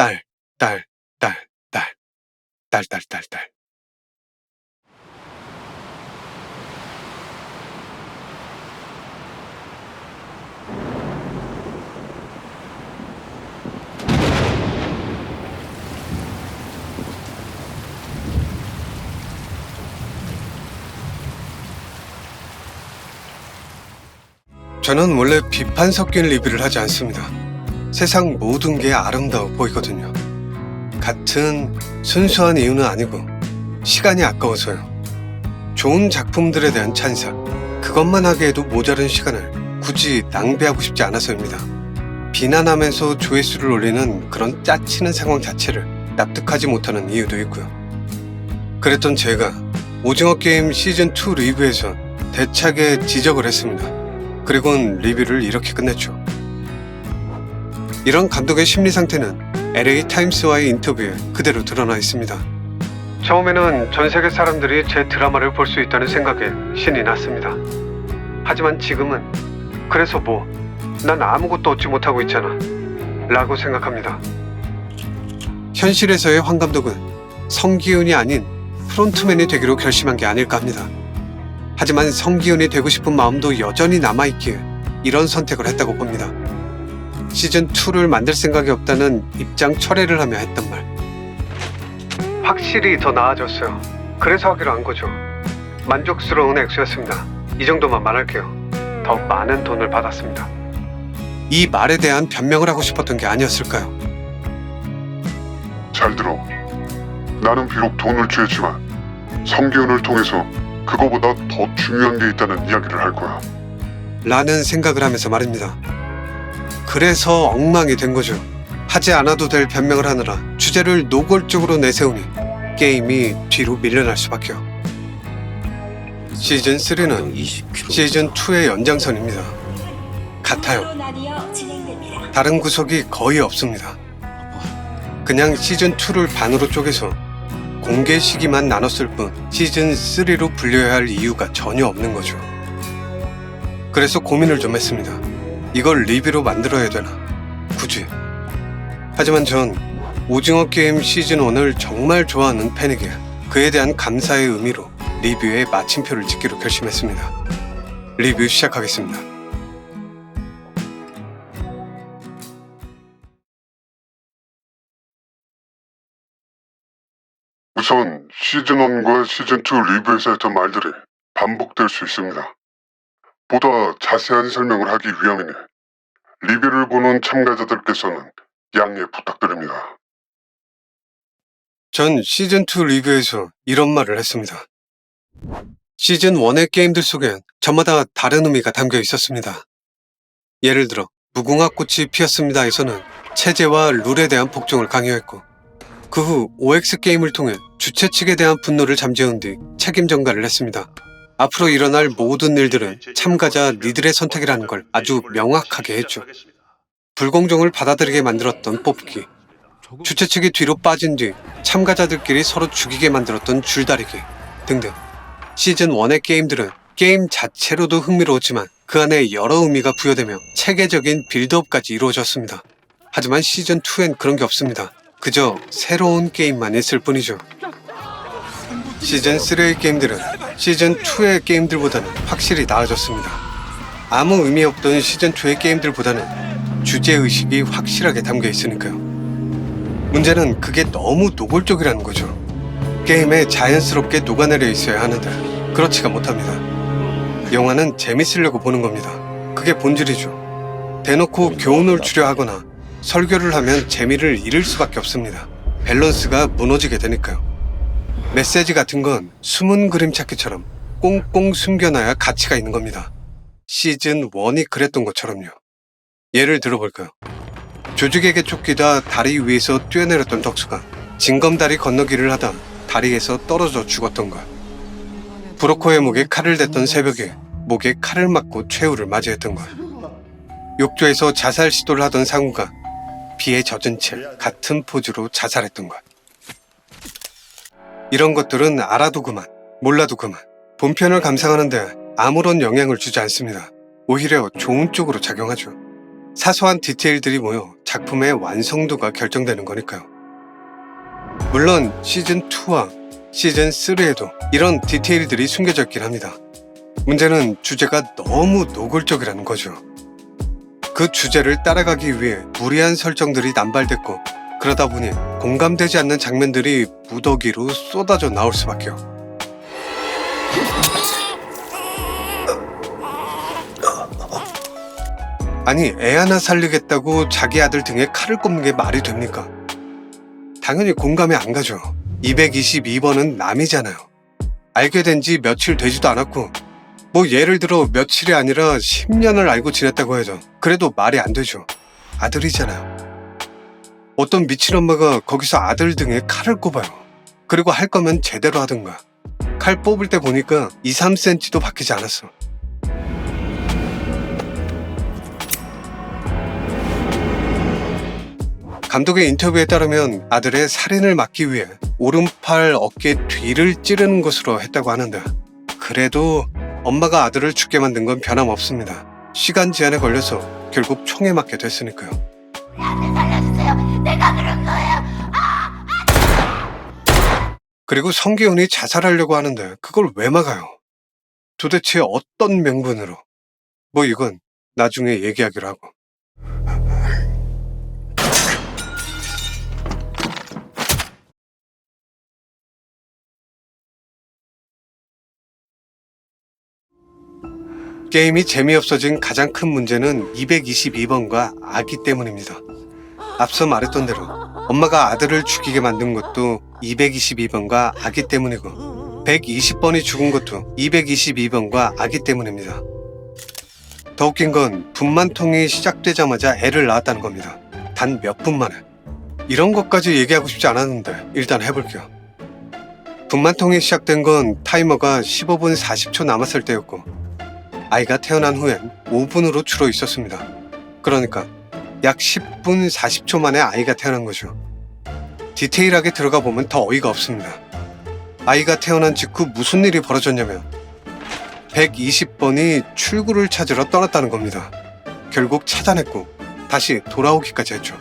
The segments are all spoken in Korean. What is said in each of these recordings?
딸, 딸, 딸, 딸, 딸, 딸, 딸, 딸. 저는 원래 비판 섞인 리뷰를 하지 않습니다. 세상 모든 게 아름다워 보이거든요. 같은 순수한 이유는 아니고 시간이 아까워서요. 좋은 작품들에 대한 찬사, 그것만 하기에도 모자른 시간을 굳이 낭비하고 싶지 않아서입니다. 비난하면서 조회수를 올리는 그런 짜치는 상황 자체를 납득하지 못하는 이유도 있고요. 그랬던 제가 오징어 게임 시즌2 리뷰에서 대차게 지적을 했습니다. 그리고는 리뷰를 이렇게 끝냈죠. 이런 감독의 심리 상태는 LA 타임스와의 인터뷰에 그대로 드러나 있습니다. 처음에는 전 세계 사람들이 제 드라마를 볼 수 있다는 생각에 신이 났습니다. 하지만 지금은 그래서 뭐, 난 아무것도 얻지 못하고 있잖아 라고 생각합니다. 현실에서의 황 감독은 성기훈이 아닌 프론트맨이 되기로 결심한 게 아닐까 합니다. 하지만 성기훈이 되고 싶은 마음도 여전히 남아있기에 이런 선택을 했다고 봅니다. 시즌2를 만들 생각이 없다는 입장 철회를 하며 했단 말. 확실히 더 나아졌어요. 그래서 하기로 한 거죠. 만족스러운 액수였습니다. 이 정도만 말할게요. 더 많은 돈을 받았습니다. 이 말에 대한 변명을 하고 싶었던 게 아니었을까요? 잘 들어. 나는 비록 돈을 취했지만 성기훈을 통해서 그거보다 더 중요한 게 있다는 이야기를 할 거야. 라는 생각을 하면서 말입니다. 그래서 엉망이 된 거죠. 하지 않아도 될 변명을 하느라 주제를 노골적으로 내세우니 게임이 뒤로 밀려날 수밖에요. 시즌3는 시즌2의 연장선입니다. 같아요. 다른 구석이 거의 없습니다. 그냥 시즌2를 반으로 쪼개서 공개 시기만 나눴을 뿐 시즌3로 불려야 할 이유가 전혀 없는 거죠. 그래서 고민을 좀 했습니다. 이걸 리뷰로 만들어야 되나? 굳이. 하지만 전 오징어 게임 시즌1을 정말 좋아하는 팬에게 그에 대한 감사의 의미로 리뷰에 마침표를 찍기로 결심했습니다. 리뷰 시작하겠습니다. 우선 시즌1과 시즌2 리뷰에서 했던 말들이 반복될 수 있습니다. 보다 자세한 설명을 하기 위함이니 리뷰를 보는 참가자들께서는 양해 부탁드립니다. 전 시즌2 리뷰에서 이런 말을 했습니다. 시즌1의 게임들 속엔 저마다 다른 의미가 담겨 있었습니다. 예를 들어 무궁화꽃이 피었습니다에서는 체제와 룰에 대한 복종을 강요했고, 그 후 OX 게임을 통해 주최 측에 대한 분노를 잠재운 뒤 책임 전가를 했습니다. 앞으로 일어날 모든 일들은 참가자 니들의 선택이라는 걸 아주 명확하게 했죠. 불공정을 받아들이게 만들었던 뽑기, 주최 측이 뒤로 빠진 뒤 참가자들끼리 서로 죽이게 만들었던 줄다리기 등등. 시즌1의 게임들은 게임 자체로도 흥미로웠지만 그 안에 여러 의미가 부여되며 체계적인 빌드업까지 이루어졌습니다. 하지만 시즌2엔 그런 게 없습니다. 그저 새로운 게임만 있을 뿐이죠. 시즌3의 게임들은 시즌2의 게임들보다는 확실히 나아졌습니다. 아무 의미 없던 시즌2의 게임들보다는 주제의식이 확실하게 담겨 있으니까요. 문제는 그게 너무 노골적이라는 거죠. 게임에 자연스럽게 녹아내려 있어야 하는데 그렇지가 못합니다. 영화는 재밌으려고 보는 겁니다. 그게 본질이죠. 대놓고 교훈을 주려 하거나 설교를 하면 재미를 잃을 수밖에 없습니다. 밸런스가 무너지게 되니까요. 메시지 같은 건 숨은 그림 찾기처럼 꽁꽁 숨겨놔야 가치가 있는 겁니다. 시즌1이 그랬던 것처럼요. 예를 들어볼까요? 조직에게 쫓기다 다리 위에서 뛰어내렸던 덕수가 징검다리 건너기를 하다 다리에서 떨어져 죽었던 것. 브로커의 목에 칼을 댔던 새벽에 목에 칼을 맞고 최후를 맞이했던 것. 욕조에서 자살 시도를 하던 상우가 비에 젖은 채 같은 포즈로 자살했던 것. 이런 것들은 알아도 그만, 몰라도 그만. 본편을 감상하는데 아무런 영향을 주지 않습니다. 오히려 좋은 쪽으로 작용하죠. 사소한 디테일들이 모여 작품의 완성도가 결정되는 거니까요. 물론 시즌2와 시즌3에도 이런 디테일들이 숨겨져 있긴 합니다. 문제는 주제가 너무 노골적이라는 거죠. 그 주제를 따라가기 위해 무리한 설정들이 남발됐고, 그러다 보니 공감되지 않는 장면들이 무더기로 쏟아져 나올 수밖에요. 아니, 애 하나 살리겠다고 자기 아들 등에 칼을 꼽는 게 말이 됩니까? 당연히 공감이 안 가죠. 222번은 남이잖아요. 알게 된 지 며칠 되지도 않았고, 뭐 예를 들어 며칠이 아니라 10년을 알고 지냈다고 해도 그래도 말이 안 되죠. 아들이잖아요. 어떤 미친 엄마가 거기서 아들 등에 칼을 꼽아요. 그리고 할 거면 제대로 하든가. 칼 뽑을 때 보니까 2, 3cm도 바뀌지 않았어. 감독의 인터뷰에 따르면 아들의 살인을 막기 위해 오른팔 어깨 뒤를 찌르는 것으로 했다고 하는데, 그래도 엄마가 아들을 죽게 만든 건 변함없습니다. 시간 제한에 걸려서 결국 총에 맞게 됐으니까요. 나를 살려주세요. 내가 그런 거예요. 그리고 성기훈이 자살하려고 하는데 그걸 왜 막아요? 도대체 어떤 명분으로? 뭐 이건 나중에 얘기하기로 하고. 게임이 재미없어진 가장 큰 문제는 222번과 아기 때문입니다. 앞서 말했던 대로 엄마가 아들을 죽이게 만든 것도 222번과 아기 때문이고, 120번이 죽은 것도 222번과 아기 때문입니다. 더 웃긴 건 분만통이 시작되자마자 애를 낳았다는 겁니다. 단 몇 분 만에. 이런 것까지 얘기하고 싶지 않았는데 일단 해볼게요. 분만통이 시작된 건 타이머가 15분 40초 남았을 때였고, 아이가 태어난 후엔 5분으로 줄어 있었습니다. 그러니까 약 10분 40초 만에 아이가 태어난 거죠. 디테일하게 들어가 보면 더 어이가 없습니다. 아이가 태어난 직후 무슨 일이 벌어졌냐면 120번이 출구를 찾으러 떠났다는 겁니다. 결국 찾아냈고 다시 돌아오기까지 했죠.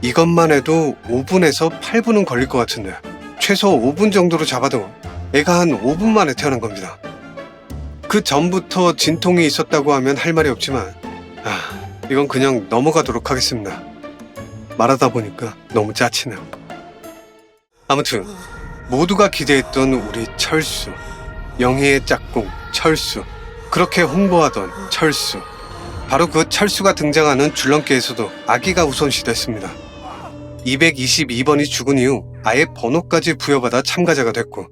이것만 해도 5분에서 8분은 걸릴 것 같은데 최소 5분 정도로 잡아도 애가 한 5분 만에 태어난 겁니다. 그 전부터 진통이 있었다고 하면 할 말이 없지만 이건 그냥 넘어가도록 하겠습니다. 말하다 보니까 너무 짜치네요. 아무튼 모두가 기대했던 우리 철수, 영희의 짝꿍 철수, 그렇게 홍보하던 철수, 바로 그 철수가 등장하는 줄넘기에서도 아기가 우선시됐습니다. 222번이 죽은 이후 아예 번호까지 부여받아 참가자가 됐고,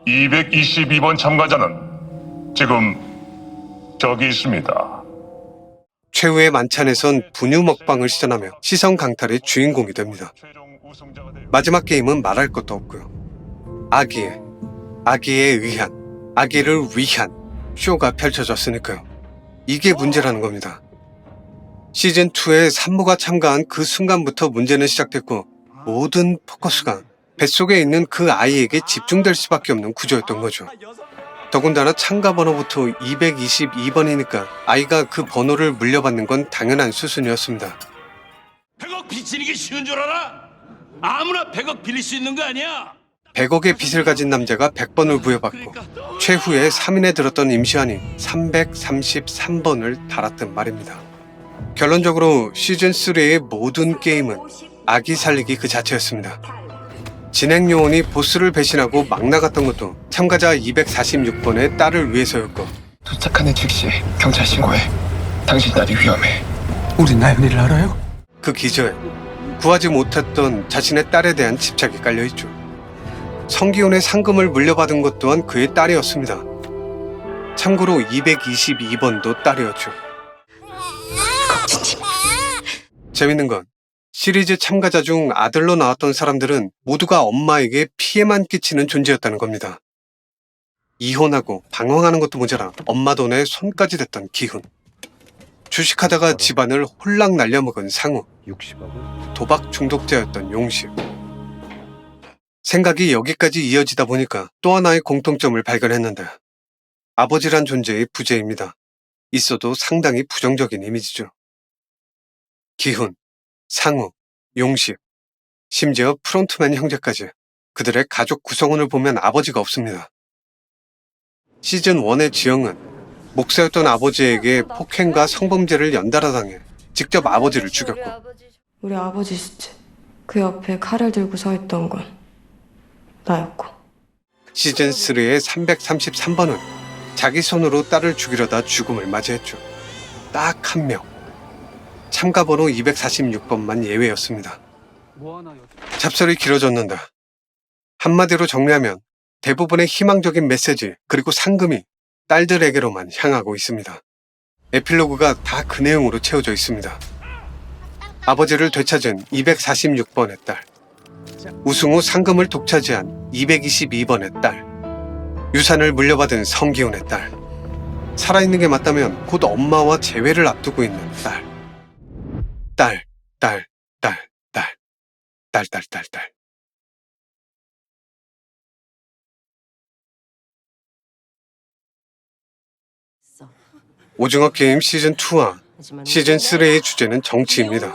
222번 참가자는 지금 저기 있습니다. 최후의 만찬에선 분유 먹방을 시전하며 시선 강탈의 주인공이 됩니다. 마지막 게임은 말할 것도 없고요. 아기에 의한, 아기를 위한 쇼가 펼쳐졌으니까요. 이게 문제라는 겁니다. 시즌2에 산모가 참가한 그 순간부터 문제는 시작됐고, 모든 포커스가 뱃속에 있는 그 아이에게 집중될 수밖에 없는 구조였던 거죠. 더군다나 참가 번호부터 222번이니까 아이가 그 번호를 물려받는 건 당연한 수순이었습니다. 100억 빚지는 게 쉬운 줄 알아? 아무나 100억 빌릴 수 있는 거 아니야? 100억의 빚을 가진 남자가 100번을 부여받고 최후에 3인에 들었던 임시완이 333번을 달았던 말입니다. 결론적으로 시즌3의 모든 게임은 아기 살리기 그 자체였습니다. 진행 요원이 보스를 배신하고 막 나갔던 것도 참가자 246번의 딸을 위해서였고, 도착하는 즉시 경찰 신고해. 당신 딸이 위험해. 우리 나연이를 알아요? 그 기저에 구하지 못했던 자신의 딸에 대한 집착이 깔려있죠. 성기훈의 상금을 물려받은 것 또한 그의 딸이었습니다. 참고로 222번도 딸이었죠. 재밌는 건 시리즈 참가자 중 아들로 나왔던 사람들은 모두가 엄마에게 피해만 끼치는 존재였다는 겁니다. 이혼하고 방황하는 것도 모자라 엄마 돈에 손까지 댔던 기훈, 주식하다가 집안을 홀랑 날려먹은 상우, 도박 중독자였던 용실. 생각이 여기까지 이어지다 보니까 또 하나의 공통점을 발견했는데, 아버지란 존재의 부재입니다. 있어도 상당히 부정적인 이미지죠. 기훈, 상우, 용식, 심지어 프론트맨 형제까지 그들의 가족 구성원을 보면 아버지가 없습니다. 시즌 1의 지영은 목사였던 아버지에게 폭행과 성범죄를 연달아 당해 직접 아버지를 죽였고, 우리 아버지 시체 그 옆에 칼을 들고 서 있던 건 나였고. 시즌 3의 333번은 자기 손으로 딸을 죽이려다 죽음을 맞이했죠. 딱 한 명. 참가번호 246번만 예외였습니다. 잡설이 길어졌는데 한마디로 정리하면 대부분의 희망적인 메시지 그리고 상금이 딸들에게로만 향하고 있습니다. 에필로그가 다 그 내용으로 채워져 있습니다. 아버지를 되찾은 246번의 딸, 우승 후 상금을 독차지한 222번의 딸, 유산을 물려받은 성기훈의 딸, 살아있는 게 맞다면 곧 엄마와 재회를 앞두고 있는 딸, 딸, 딸, 딸, 딸, 딸, 딸, 딸, 딸. 오징어 게임 시즌2와 시즌3의 주제는 정치입니다.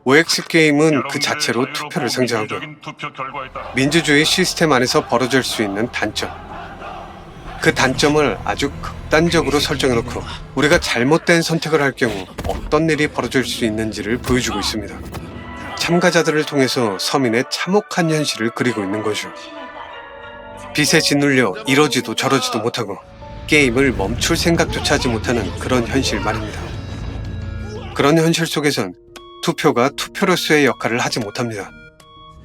OX 게임은 그 자체로 투표를 상징하고 민주주의 시스템 안에서 벌어질 수 있는 단점, 그 단점을 아주 극단적으로 설정해놓고 우리가 잘못된 선택을 할 경우 어떤 일이 벌어질 수 있는지를 보여주고 있습니다. 참가자들을 통해서 서민의 참혹한 현실을 그리고 있는 거죠. 빚에 짓눌려 이러지도 저러지도 못하고 게임을 멈출 생각조차 하지 못하는 그런 현실 말입니다. 그런 현실 속에선 투표가 투표로서의 역할을 하지 못합니다.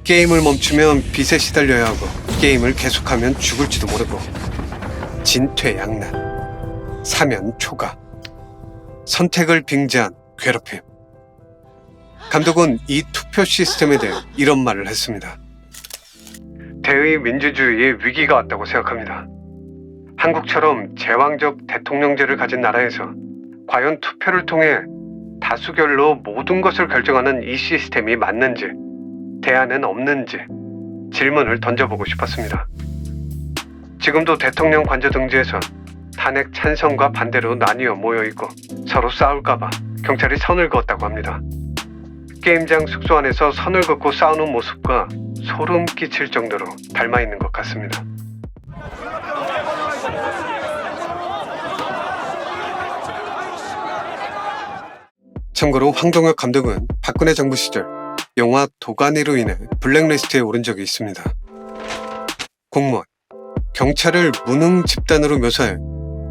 게임을 멈추면 빚에 시달려야 하고 게임을 계속하면 죽을지도 모르고 진퇴양난, 사면초가, 선택을 빙자한 괴롭힘. 감독은 이 투표 시스템에 대해 이런 말을 했습니다. 대의 민주주의의 위기가 왔다고 생각합니다. 한국처럼 제왕적 대통령제를 가진 나라에서 과연 투표를 통해 다수결로 모든 것을 결정하는 이 시스템이 맞는지, 대안은 없는지 질문을 던져보고 싶었습니다. 지금도 대통령 관저 등지에서 탄핵 찬성과 반대로 나뉘어 모여있고 서로 싸울까봐 경찰이 선을 그었다고 합니다. 게임장 숙소 안에서 선을 긋고 싸우는 모습과 소름 끼칠 정도로 닮아있는 것 같습니다. 참고로 황종혁 감독은 박근혜 정부 시절 영화 도가니로 인해 블랙리스트에 오른 적이 있습니다. 공무원, 경찰을 무능 집단으로 묘사해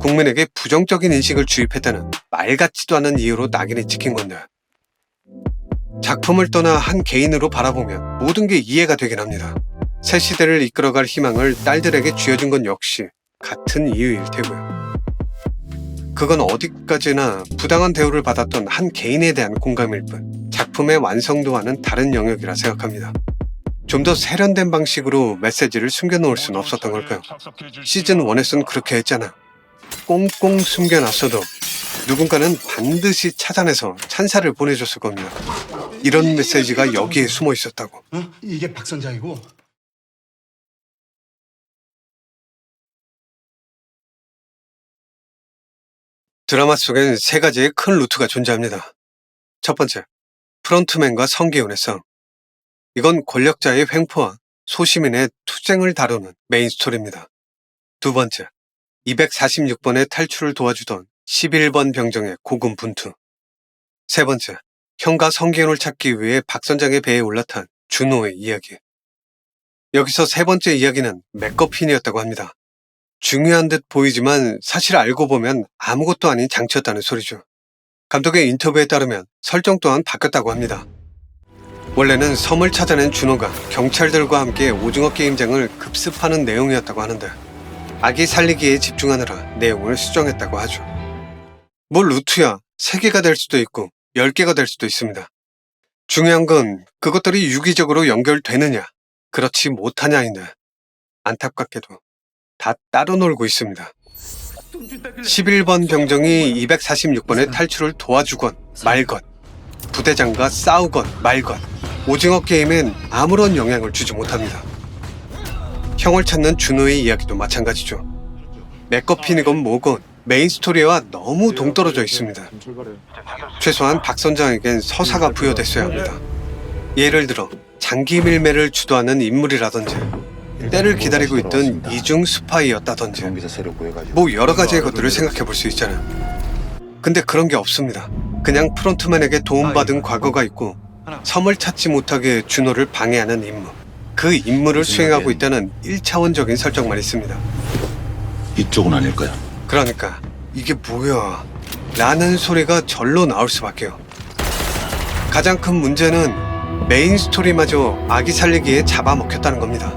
국민에게 부정적인 인식을 주입했다는 말 같지도 않은 이유로 낙인이 찍힌 건데, 작품을 떠나 한 개인으로 바라보면 모든 게 이해가 되긴 합니다. 새 시대를 이끌어갈 희망을 딸들에게 쥐어준 건 역시 같은 이유일 테고요. 그건 어디까지나 부당한 대우를 받았던 한 개인에 대한 공감일 뿐 작품의 완성도와는 다른 영역이라 생각합니다. 좀 더 세련된 방식으로 메시지를 숨겨놓을 수는 없었던 걸까요? 시즌 1에서는 그렇게 했잖아. 꽁꽁 숨겨놨어도 누군가는 반드시 찾아내서 찬사를 보내줬을 겁니다. 이런 메시지가 여기에 숨어 있었다고. 이게 박선장이고. 드라마 속엔 세 가지의 큰 루트가 존재합니다. 첫 번째, 프론트맨과 성기훈의 싸움. 이건 권력자의 횡포와 소시민의 투쟁을 다루는 메인 스토리입니다. 두 번째, 246번의 탈출을 도와주던 11번 병정의 고군분투. 세 번째, 형과 성기훈을 찾기 위해 박선장의 배에 올라탄 준호의 이야기. 여기서 세 번째 이야기는 맥거핀이었다고 합니다. 중요한 듯 보이지만 사실 알고 보면 아무것도 아닌 장치였다는 소리죠. 감독의 인터뷰에 따르면 설정 또한 바뀌었다고 합니다. 원래는 섬을 찾아낸 준호가 경찰들과 함께 오징어 게임장을 급습하는 내용이었다고 하는데 아기 살리기에 집중하느라 내용을 수정했다고 하죠. 뭐 루트야 3개가 될 수도 있고 10개가 될 수도 있습니다. 중요한 건 그것들이 유기적으로 연결되느냐 그렇지 못하냐인데 안타깝게도 다 따로 놀고 있습니다. 11번 병정이 246번의 탈출을 도와주건 말건, 부대장과 싸우건 말건, 오징어 게임엔 아무런 영향을 주지 못합니다. 형을 찾는 준호의 이야기도 마찬가지죠. 맥거핀이건 뭐건 메인 스토리와 너무 동떨어져 있습니다. 최소한 박 선장에겐 서사가 부여됐어야 합니다. 예를 들어 장기 밀매를 주도하는 인물이라든지 때를 기다리고 있던 이중 스파이였다든지 뭐 여러 가지의 것들을 생각해 볼 수 있잖아요. 근데 그런 게 없습니다. 그냥 프론트맨에게 도움받은 과거가 있고 섬을 찾지 못하게 준호를 방해하는 임무, 그 임무를 수행하고 있다는 1차원적인 설정만 있습니다. 이쪽은 아닐 거야. 그러니까 이게 뭐야 라는 소리가 절로 나올 수밖에요. 가장 큰 문제는 메인 스토리마저 아기 살리기에 잡아먹혔다는 겁니다.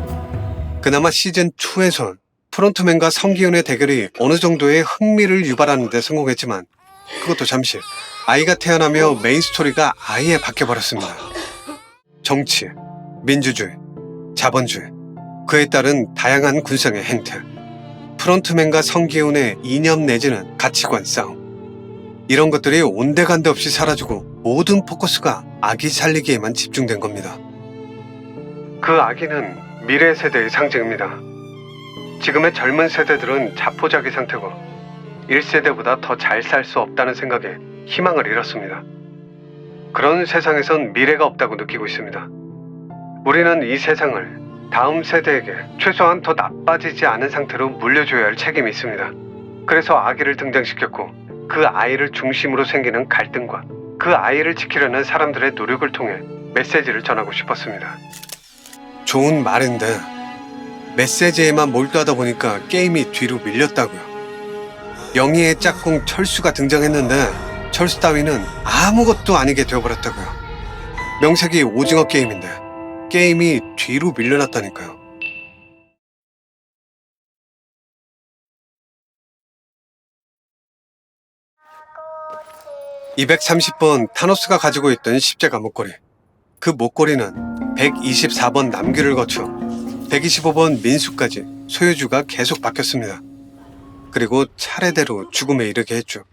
그나마 시즌2에선 프론트맨과 성기훈의 대결이 어느 정도의 흥미를 유발하는 데 성공했지만 그것도 잠시. 아이가 태어나며 메인 스토리가 아예 바뀌어버렸습니다. 정치, 민주주의, 자본주의, 그에 따른 다양한 군상의 행태, 프론트맨과 성기훈의 이념 내지는 가치관 싸움, 이런 것들이 온데간데 없이 사라지고 모든 포커스가 아기 살리기에만 집중된 겁니다. 그 아기는 미래 세대의 상징입니다. 지금의 젊은 세대들은 자포자기 상태고 1세대보다 더 잘 살 수 없다는 생각에 희망을 잃었습니다. 그런 세상에선 미래가 없다고 느끼고 있습니다. 우리는 이 세상을 다음 세대에게 최소한 더 나빠지지 않은 상태로 물려줘야 할 책임이 있습니다. 그래서 아기를 등장시켰고 그 아이를 중심으로 생기는 갈등과 그 아이를 지키려는 사람들의 노력을 통해 메시지를 전하고 싶었습니다. 좋은 말인데 메시지에만 몰두하다 보니까 게임이 뒤로 밀렸다고요. 영희의 짝꿍 철수가 등장했는데 철수 따위는 아무것도 아니게 되어버렸다고요. 명색이 오징어 게임인데 게임이 뒤로 밀려났다니까요. (230번) 타노스가 가지고 있던 십자가 목걸이. 그 목걸이는 124번 남귀를 거쳐 125번 민수까지 소유주가 계속 바뀌었습니다. 그리고 차례대로 죽음에 이르게 했죠.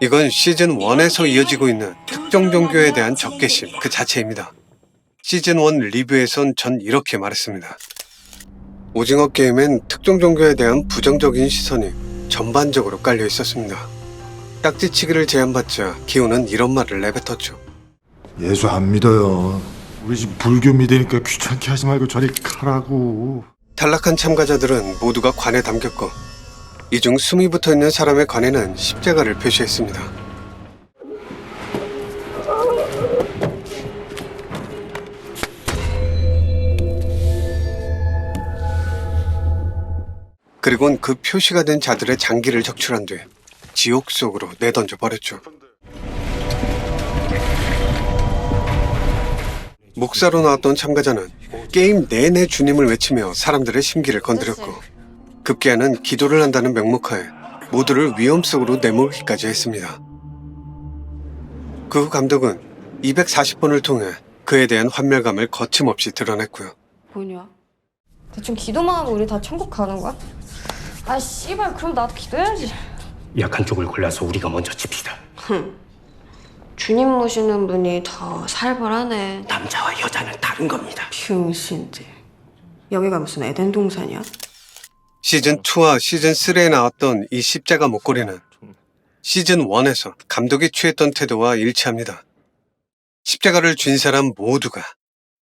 이건 시즌1에서 이어지고 있는 특정 종교에 대한 적개심 그 자체입니다. 시즌1 리뷰에선 전 이렇게 말했습니다. 오징어 게임엔 특정 종교에 대한 부정적인 시선이 전반적으로 깔려 있었습니다. 딱지치기를 제안받자 기훈은 이런 말을 내뱉었죠. 예수 안 믿어요. 우리 집 불교 믿으니까 귀찮게 하지 말고 저리 가라고. 탈락한 참가자들은 모두가 관에 담겼고 이 중 숨이 붙어있는 사람의 관에는 십자가를 표시했습니다. 그리고는 그 표시가 된 자들의 장기를 적출한 뒤 지옥 속으로 내던져 버렸죠. 목사로 나왔던 참가자는 게임 내내 주님을 외치며 사람들의 심기를 건드렸고 급기야는 기도를 한다는 명목하에 모두를 위험 속으로 내몰기까지 했습니다. 그 후 감독은 240번을 통해 그에 대한 환멸감을 거침없이 드러냈고요. 뭐냐? 대충 기도만 하면 우리 다 천국 가는 거야? 아 씨발 그럼 나도 기도해야지. 약한 쪽을 골라서 우리가 먼저 칩시다. 주님 모시는 분이 더 살벌하네. 남자와 여자는 다른 겁니다. 병신들. 여기가 무슨 에덴 동산이야? 시즌2와 시즌3에 나왔던 이 십자가 목걸이는 시즌1에서 감독이 취했던 태도와 일치합니다. 십자가를 쥔 사람 모두가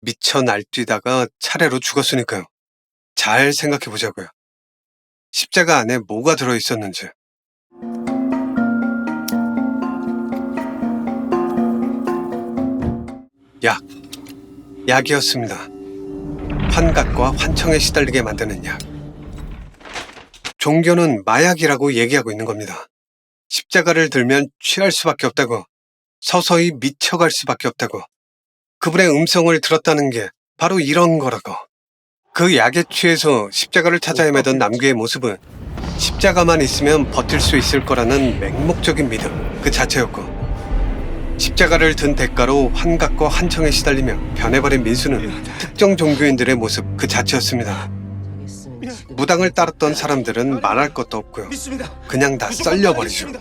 미쳐 날뛰다가 차례로 죽었으니까요. 잘 생각해보자고요. 십자가 안에 뭐가 들어있었는지. 약이었습니다. 환각과 환청에 시달리게 만드는 약. 종교는 마약이라고 얘기하고 있는 겁니다. 십자가를 들면 취할 수밖에 없다고, 서서히 미쳐갈 수밖에 없다고, 그분의 음성을 들었다는 게 바로 이런 거라고. 그 약에 취해서 십자가를 찾아 헤매던 남귀의 모습은 십자가만 있으면 버틸 수 있을 거라는 맹목적인 믿음 그 자체였고, 십자가를 든 대가로 환각과 환청에 시달리며 변해버린 민수는 특정 종교인들의 모습 그 자체였습니다. 무당을 따랐던 사람들은 말할 것도 없고요. 그냥 다 썰려버리죠.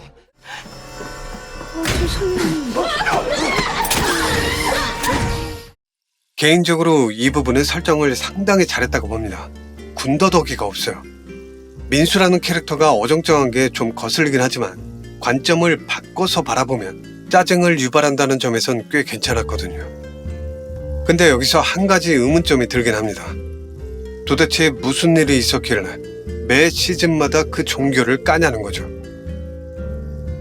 개인적으로 이 부분은 설정을 상당히 잘했다고 봅니다. 군더더기가 없어요. 민수라는 캐릭터가 어정쩡한 게 좀 거슬리긴 하지만 관점을 바꿔서 바라보면 짜증을 유발한다는 점에선 꽤 괜찮았거든요. 근데 여기서 한 가지 의문점이 들긴 합니다. 도대체 무슨 일이 있었길래 매 시즌마다 그 종교를 까냐는 거죠.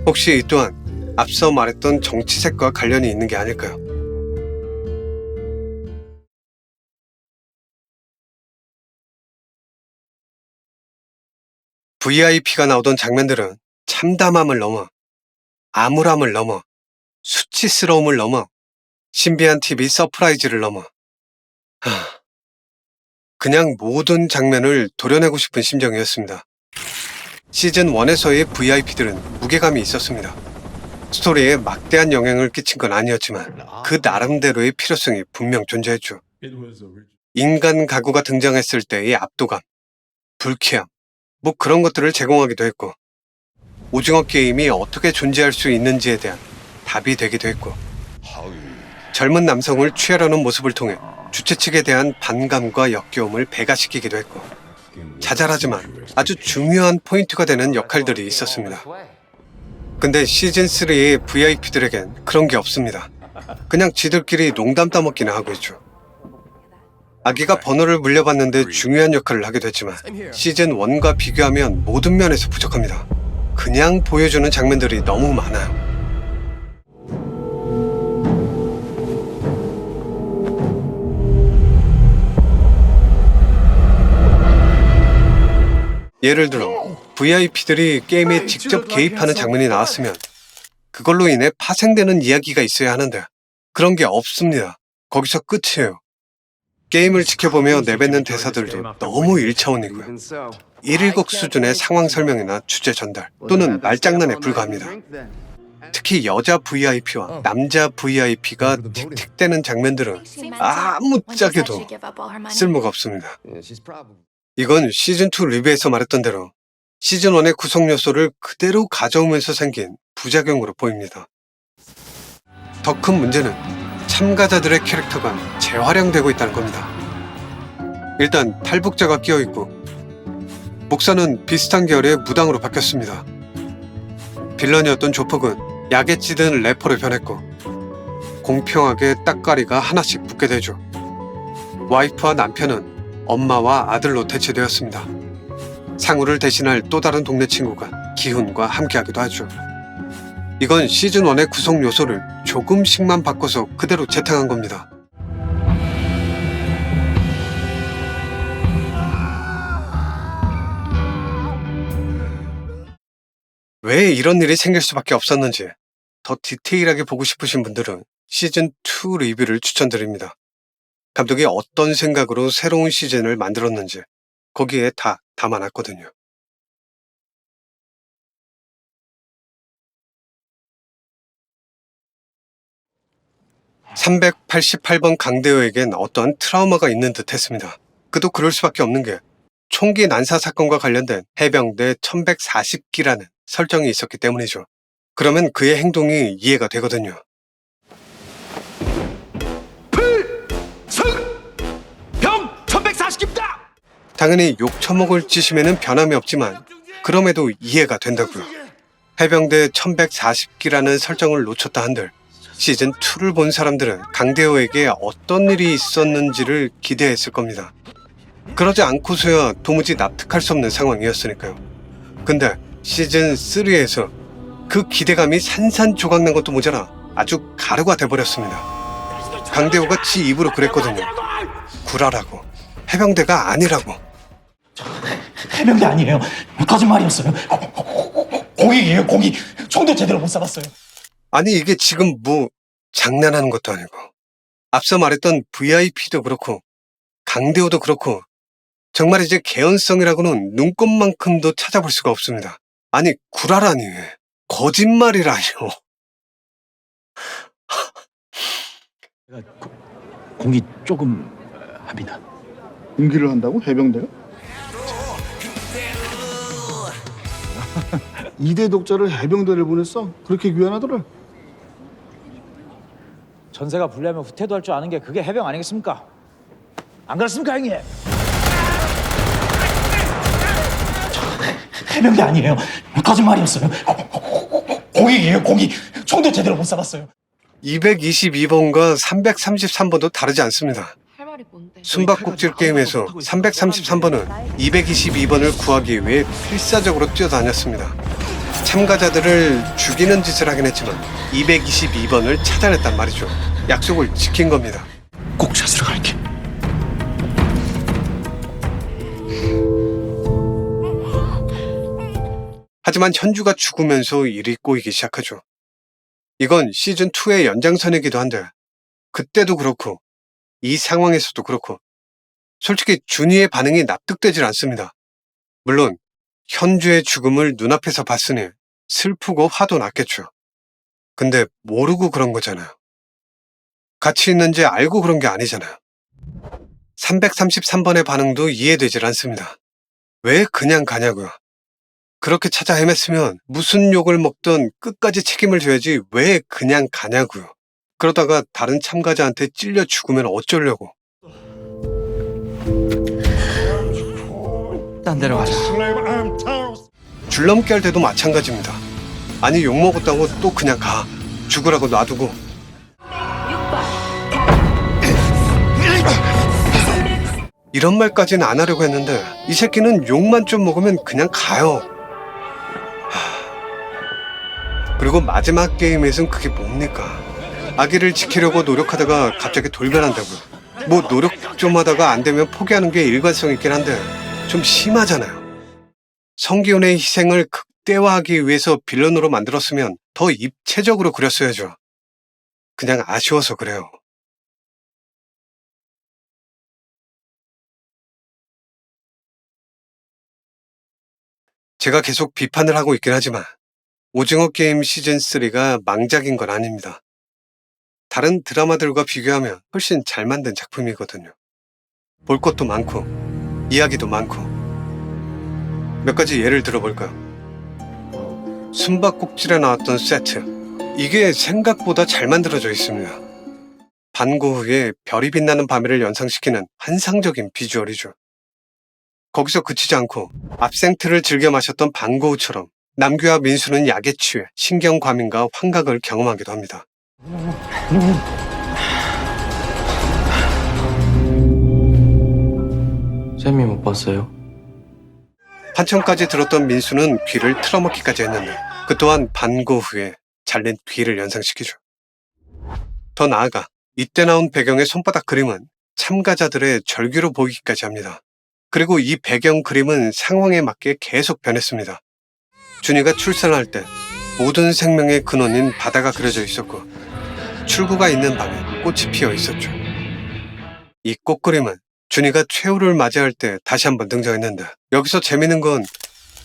혹시 이 또한 앞서 말했던 정치색과 관련이 있는 게 아닐까요? VIP가 나오던 장면들은 참담함을 넘어 암울함을 넘어 수치스러움을 넘어 신비한 TV 서프라이즈를 넘어 그냥 모든 장면을 도려내고 싶은 심정이었습니다. 시즌 1에서의 VIP들은 무게감이 있었습니다. 스토리에 막대한 영향을 끼친 건 아니었지만 그 나름대로의 필요성이 분명 존재했죠. 인간 가구가 등장했을 때의 압도감, 불쾌함, 뭐 그런 것들을 제공하기도 했고 오징어 게임이 어떻게 존재할 수 있는지에 대한 답이 되기도 했고 젊은 남성을 취하려는 모습을 통해 주최 측에 대한 반감과 역겨움을 배가시키기도 했고 자잘하지만 아주 중요한 포인트가 되는 역할들이 있었습니다. 근데 시즌3의 VIP들에겐 그런 게 없습니다. 그냥 지들끼리 농담 따먹기나 하고 있죠. 아기가 번호를 물려받는데 중요한 역할을 하게 됐지만 시즌 1과 비교하면 모든 면에서 부족합니다. 그냥 보여주는 장면들이 너무 많아요. 예를 들어 VIP들이 게임에 직접 개입하는 장면이 나왔으면 그걸로 인해 파생되는 이야기가 있어야 하는데 그런 게 없습니다. 거기서 끝이에요. 게임을 지켜보며 내뱉는 대사들도 너무 1차원이고요. 1일곡 수준의 상황 설명이나 주제 전달 또는 말장난에 불과합니다. 특히 여자 VIP와 남자 VIP가 틱틱대는 장면들은 아무짝에도 쓸모가 없습니다. 이건 시즌2 리뷰에서 말했던 대로 시즌1의 구성 요소를 그대로 가져오면서 생긴 부작용으로 보입니다. 더 큰 문제는 참가자들의 캐릭터가 재활용되고 있다는 겁니다. 일단 탈북자가 끼어있고 목사는 비슷한 계열의 무당으로 바뀌었습니다. 빌런이었던 조폭은 약에 찌든 래퍼로 변했고 공평하게 딱가리가 하나씩 붙게 되죠. 와이프와 남편은 엄마와 아들로 대체되었습니다. 상우를 대신할 또 다른 동네 친구가 기훈과 함께하기도 하죠. 이건 시즌1의 구성 요소를 조금씩만 바꿔서 그대로 재탕한 겁니다. 왜 이런 일이 생길 수밖에 없었는지 더 디테일하게 보고 싶으신 분들은 시즌2 리뷰를 추천드립니다. 감독이 어떤 생각으로 새로운 시즌을 만들었는지 거기에 다 담아놨거든요. (388번) 강대호에겐 어떤 트라우마가 있는 듯 했습니다. 그도 그럴 수밖에 없는 게 총기 난사 사건과 관련된 해병대 1140기라는 설정이 있었기 때문이죠. 그러면 그의 행동이 이해가 되거든요. 병 1140기입니다. 당연히 욕 처먹을 짓이면 변함이 없지만 그럼에도 이해가 된다고요. 해병대 1140기라는 설정을 놓쳤다 한들 시즌2를 본 사람들은 강대호에게 어떤 일이 있었는지를 기대했을 겁니다. 그러지 않고서야 도무지 납득할 수 없는 상황이었으니까요. 근데 시즌3에서 그 기대감이 산산조각난 것도 모자라 아주 가루가 돼버렸습니다. 강대호가 지 입으로 그랬거든요. 구라라고. 해병대가 아니라고. 해병대 아니에요. 거짓말이었어요. 고기예요, 고기. 총도 제대로 못 쏴봤어요. 아니 이게 지금 뭐 장난하는 것도 아니고 앞서 말했던 VIP도 그렇고 강대호도 그렇고 정말 이제 개연성이라고는 눈꼽만큼도 찾아볼 수가 없습니다. 아니 구라라니 거짓말이라뇨. 공기 조금 합니다. 공기를 한다고? 해병대가? 이대 독자를 해병대를 보냈어? 그렇게 귀환하더라? 전세가 불리하면 후퇴도 할 줄 아는 게 그게 해병 아니겠습니까? 안 그렇습니까, 형님? 저 해병대 아니에요. 거짓말이었어요. 공익이에요, 공익. 총도 제대로 못 쏴봤어요. 222번과 333번도 다르지 않습니다. 할 말이 뭔데? 숨바꼭질 게임에서 333번은 222번을 구하기 위해 필사적으로 뛰어다녔습니다. 참가자들을 죽이는 짓을 하긴 했지만 222번을 찾아냈단 말이죠. 약속을 지킨 겁니다. 꼭 찾으러 갈게. 하지만 현주가 죽으면서 일이 꼬이기 시작하죠. 이건 시즌2의 연장선이기도 한데 그때도 그렇고 이 상황에서도 그렇고 솔직히 준이의 반응이 납득되질 않습니다. 물론 현주의 죽음을 눈앞에서 봤으니 슬프고 화도 났겠죠. 근데 모르고 그런 거잖아요. 같이 있는지 알고 그런 게 아니잖아요. 333번의 반응도 이해되질 않습니다. 왜 그냥 가냐고요. 그렇게 찾아 헤맸으면 무슨 욕을 먹던 끝까지 책임을 져야지 왜 그냥 가냐고요. 그러다가 다른 참가자한테 찔려 죽으면 어쩌려고. 딴 데로 가자. 줄넘기 할 때도 마찬가지입니다. 아니 욕먹었다고 또 그냥 가. 죽으라고 놔두고. 이런 말까지는 안 하려고 했는데 이 새끼는 욕만 좀 먹으면 그냥 가요. 그리고 마지막 게임에선 그게 뭡니까? 아기를 지키려고 노력하다가 갑자기 돌변한다고요. 뭐 노력 좀 하다가 안 되면 포기하는 게 일관성 있긴 한데 좀 심하잖아요. 성기훈의 희생을 극대화하기 위해서 빌런으로 만들었으면 더 입체적으로 그렸어야죠. 그냥 아쉬워서 그래요. 제가 계속 비판을 하고 있긴 하지만 오징어 게임 시즌3가 망작인 건 아닙니다. 다른 드라마들과 비교하면 훨씬 잘 만든 작품이거든요. 볼 것도 많고 이야기도 많고. 몇 가지 예를 들어볼까요? 숨바꼭질에 나왔던 세트, 이게 생각보다 잘 만들어져 있습니다. 반고흐의 별이 빛나는 밤을 연상시키는 환상적인 비주얼이죠. 거기서 그치지 않고 압생트를 즐겨 마셨던 반고흐처럼 남규와 민수는 약에 취해 신경과민과 환각을 경험하기도 합니다. 쌤이 못 봤어요? 환청까지 들었던 민수는 귀를 틀어막기까지 했는데 그 또한 반고흐의 잘린 귀를 연상시키죠. 더 나아가 이때 나온 배경의 손바닥 그림은 참가자들의 절규로 보이기까지 합니다. 그리고 이 배경 그림은 상황에 맞게 계속 변했습니다. 준이가 출산할 때 모든 생명의 근원인 바다가 그려져 있었고 출구가 있는 방에 꽃이 피어 있었죠. 이 꽃 그림은 준이가 최후를 맞이할 때 다시 한번 등장했는데 여기서 재밌는 건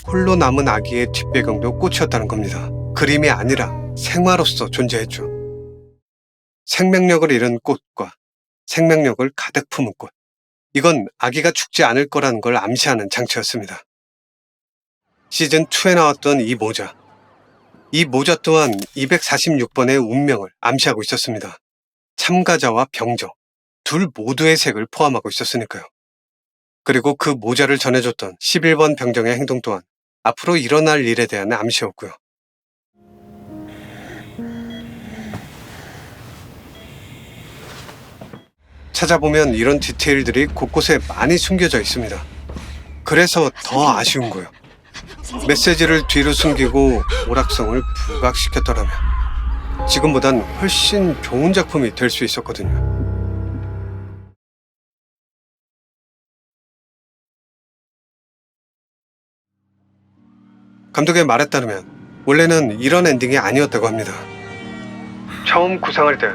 홀로 남은 아기의 뒷배경도 꽃이었다는 겁니다. 그림이 아니라 생화로서 존재했죠. 생명력을 잃은 꽃과 생명력을 가득 품은 꽃. 이건 아기가 죽지 않을 거라는 걸 암시하는 장치였습니다. 시즌2에 나왔던 이 모자. 이 모자 또한 246번의 운명을 암시하고 있었습니다. 참가자와 병정, 둘 모두의 색을 포함하고 있었으니까요. 그리고 그 모자를 전해줬던 11번 병정의 행동 또한 앞으로 일어날 일에 대한 암시였고요. 찾아보면 이런 디테일들이 곳곳에 많이 숨겨져 있습니다. 그래서 더 아쉬운 거예요. 메시지를 뒤로 숨기고 오락성을 부각시켰더라면 지금보단 훨씬 좋은 작품이 될 수 있었거든요. 감독의 말에 따르면 원래는 이런 엔딩이 아니었다고 합니다. 처음 구상할 때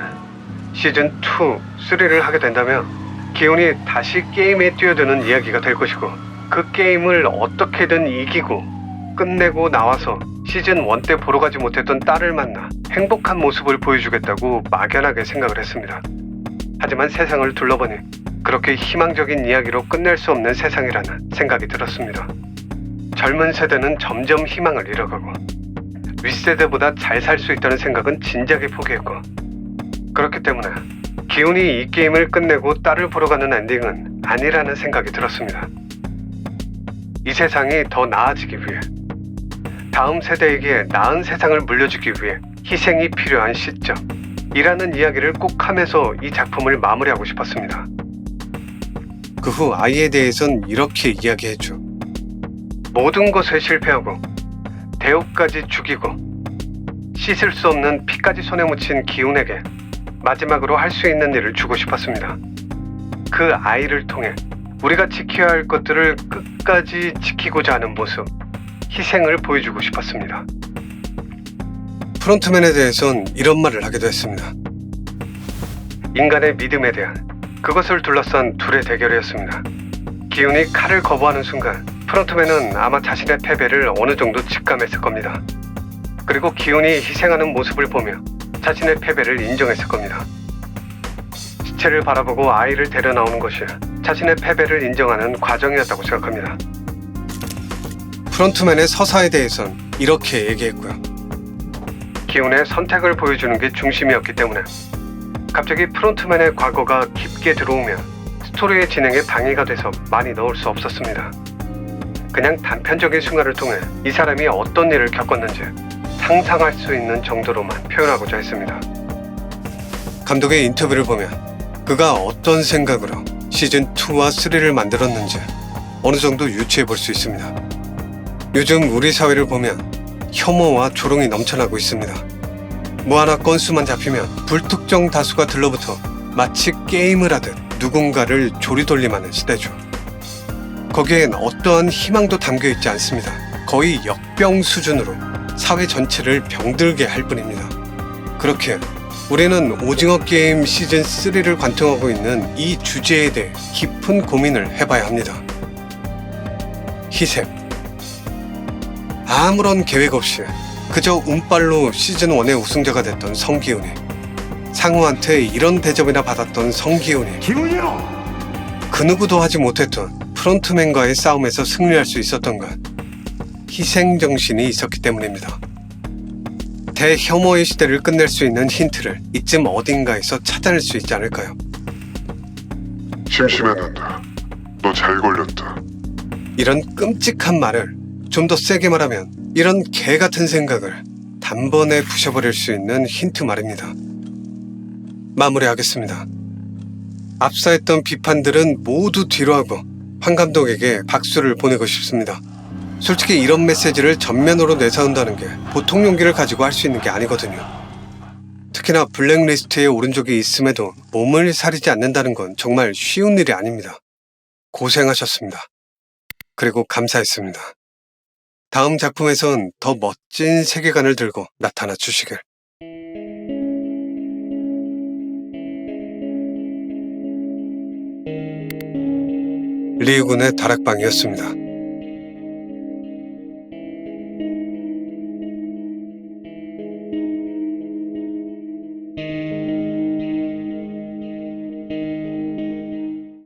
시즌2, 3를 하게 된다면 기훈이 다시 게임에 뛰어드는 이야기가 될 것이고 그 게임을 어떻게든 이기고 끝내고 나와서 시즌1 때 보러 가지 못했던 딸을 만나 행복한 모습을 보여주겠다고 막연하게 생각을 했습니다. 하지만 세상을 둘러보니 그렇게 희망적인 이야기로 끝낼 수 없는 세상이라는 생각이 들었습니다. 젊은 세대는 점점 희망을 잃어가고 윗세대보다 잘 살 수 있다는 생각은 진작에 포기했고 그렇기 때문에 기훈이 이 게임을 끝내고 딸을 보러 가는 엔딩은 아니라는 생각이 들었습니다. 이 세상이 더 나아지기 위해, 다음 세대에게 나은 세상을 물려주기 위해 희생이 필요한 시점이라는 이야기를 꼭 하면서 이 작품을 마무리하고 싶었습니다. 그 후 아이에 대해선 이렇게 이야기했죠. 모든 것에 실패하고 대우까지 죽이고 씻을 수 없는 피까지 손에 묻힌 기훈에게 마지막으로 할 수 있는 일을 주고 싶었습니다. 그 아이를 통해 우리가 지켜야 할 것들을 끝까지 지키고자 하는 모습, 희생을 보여주고 싶었습니다. 프론트맨에 대해선 이런 말을 하기도 했습니다. 인간의 믿음에 대한, 그것을 둘러싼 둘의 대결이었습니다. 기훈이 칼을 거부하는 순간 프론트맨은 아마 자신의 패배를 어느 정도 직감했을 겁니다. 그리고 기훈이 희생하는 모습을 보며 자신의 패배를 인정했을 겁니다. 시체를 바라보고 아이를 데려 나오는 것이 자신의 패배를 인정하는 과정이었다고 생각합니다. 프론트맨의 서사에 대해선 이렇게 얘기했고요. 기훈의 선택을 보여주는 게 중심이었기 때문에 갑자기 프론트맨의 과거가 깊게 들어오면 스토리의 진행에 방해가 돼서 많이 넣을 수 없었습니다. 그냥 단편적인 순간을 통해 이 사람이 어떤 일을 겪었는지 상상할 수 있는 정도로만 표현하고자 했습니다. 감독의 인터뷰를 보면 그가 어떤 생각으로 시즌2와 3를 만들었는지 어느 정도 유추해 볼 수 있습니다. 요즘 우리 사회를 보면 혐오와 조롱이 넘쳐나고 있습니다. 뭐 하나 건수만 잡히면 불특정 다수가 들러붙어 마치 게임을 하듯 누군가를 조리돌림하는 시대죠. 거기엔 어떠한 희망도 담겨있지 않습니다. 거의 역병 수준으로 사회 전체를 병들게 할 뿐입니다. 그렇게 우리는 오징어 게임 시즌 3를 관통하고 있는 이 주제에 대해 깊은 고민을 해봐야 합니다. 희생. 아무런 계획 없이 그저 운빨로 시즌1의 우승자가 됐던 성기훈이, 상우한테 이런 대접이나 받았던 성기훈이, 기훈이요! 그 누구도 하지 못했던 프론트맨과의 싸움에서 승리할 수 있었던 건 희생정신이 있었기 때문입니다. 대혐오의 시대를 끝낼 수 있는 힌트를 이쯤 어딘가에서 찾아낼 수 있지 않을까요? 심심했는데 너 잘 걸렸다. 이런 끔찍한 말을 좀 더 세게 말하면 이런 개 같은 생각을 단번에 부셔버릴 수 있는 힌트 말입니다. 마무리하겠습니다. 앞서 했던 비판들은 모두 뒤로하고 황 감독에게 박수를 보내고 싶습니다. 솔직히 이런 메시지를 전면으로 내세운다는 게 보통 용기를 가지고 할 수 있는 게 아니거든요. 특히나 블랙리스트에 오른 적이 있음에도 몸을 사리지 않는다는 건 정말 쉬운 일이 아닙니다. 고생하셨습니다. 그리고 감사했습니다. 다음 작품에선 더 멋진 세계관을 들고 나타나 주시길. 리우군의 다락방이었습니다.